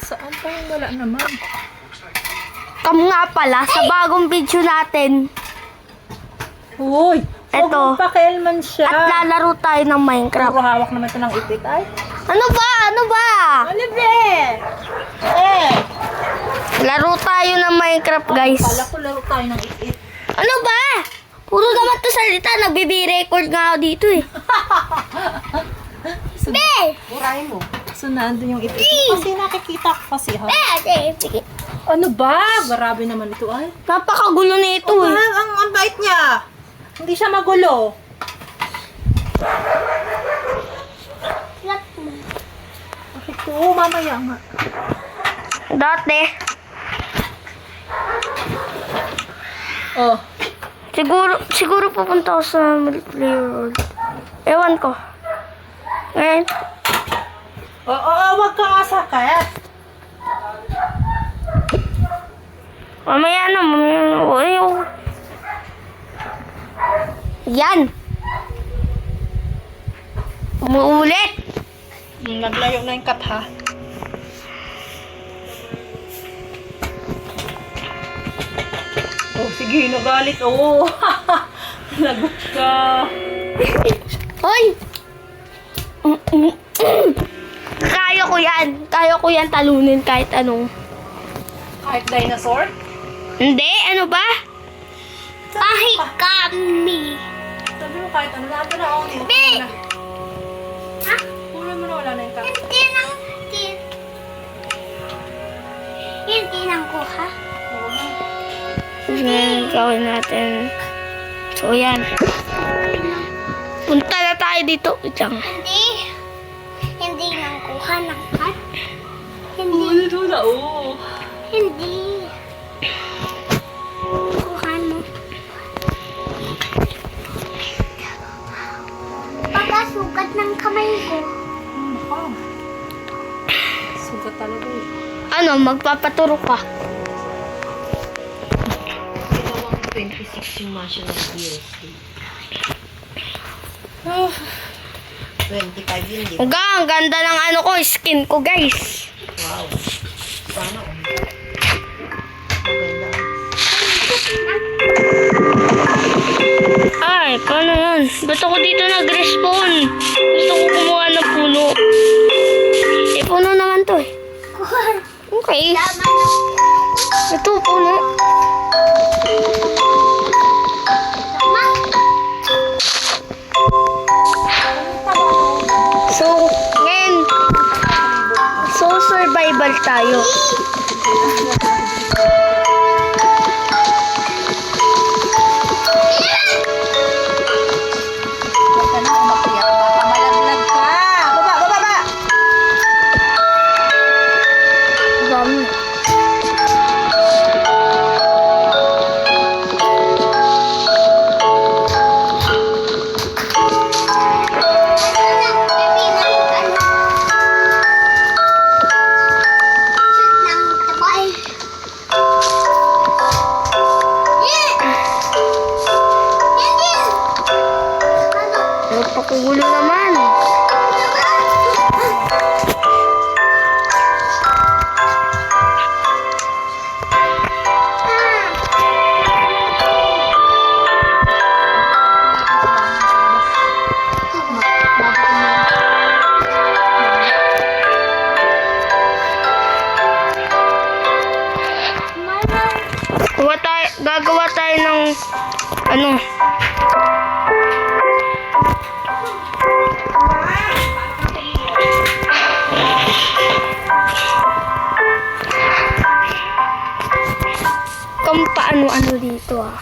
Saan pa yung wala naman? Nga pala, sa bagong video natin. Uy! Eto. Pakialman siya. At lalaro tayo ng Minecraft. Puro hawak naman ito ng ipit ay. Ano ba? Ano ba? Ano ba? Laro tayo ng Minecraft, guys. Kala ko laro tayo ng ipit. Ano ba? Puro naman to salita. Nagbibi-record nga ako dito eh. Be! Urahin mo. So, nandun yung ipit. Kasi nakikita ko kasi ha. Sige. Ano ba? Grabe naman ito ay. Napakagulo na ito eh. Ang bait niya. Hindi siya magulo. Bakit ko? Mamaya nga. Dati, Oh. siguro pupunta ako sa multiplayer world. Ewan ko. Ngayon, Wag ka nga sakit. mamaya na. Yan. Umuulit. Naglayo na yung kat ha. Oh, sige, nagalit. Oh. Lagot ka. Hoy! Kaya ko yan. Kaya ko yan talunin kahit anong. Kahit dinosaur? Hindi, ano ba? Kahit kami. Sabi mo kahit ano. Nandun na ako. Be! Ha? Kunin mo na, wala na yung kat. Hindi nang kuha. Oo na. Gawin natin. So, yan. Punta na tayo dito. Itang. Hindi nang kuha ng cut. Uy, ito na. Oh. Hindi. Kuha mo. Pagkasugat ng kamay ko. Baka. Sugat talaga eh. Ano, magpapaturo ka. Ginawang 26 yung masya ng PSP. 25 yun, di ba? Uga, ang ganda ng ano ko, skin ko, guys. Wow. Sana all. Maganda. Ay, paano yan? Ba't ako dito nag-respawn? Gusto ko kumuha ng puno. Eh, puno naman to eh. Okay. Ito, puno. So, ngayon, survival tayo. Baka na umakyat. Baka malaglag ka. Baba, baba, baba. Dami. Napakugulo naman. Gagawa tayo ng ano. Kung paano-ano dito ah.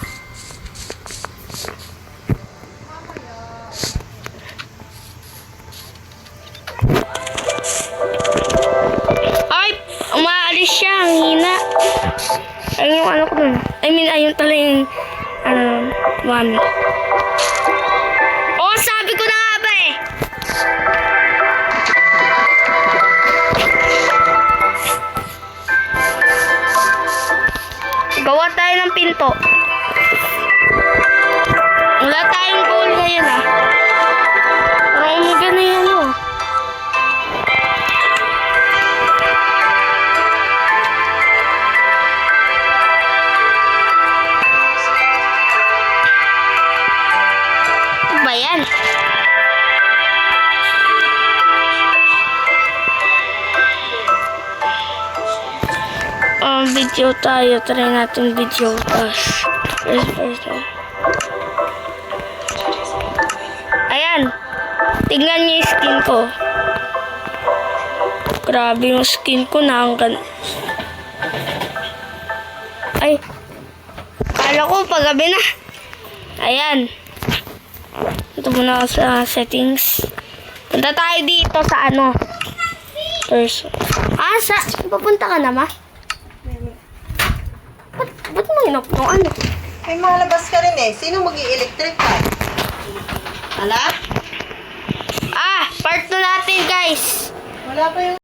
Ay! Umaalis siya. Ang hina. Ayun yung ano ko dun. Ayun tala yung mami. Oh, sabi ko na nga ba eh. Gawa tayo ng pinto. Wala tayong goal ngayon ah. Parang umaga na yan oh. Video tayo. Try natin video. First. Ayan. Tingnan niyo yung skin ko. Grabe yung skin ko na hanggang... Ay. Kala ko paggabi na. Ayan. Ito muna ako sa settings. Punta tayo dito sa ano. First. Papunta ka na, ma? Ba't mo inop yung ano? Ay, malabas ka rin eh. Sino mag-i-electric ka? Hala? Part 2 natin, guys. Wala pa yung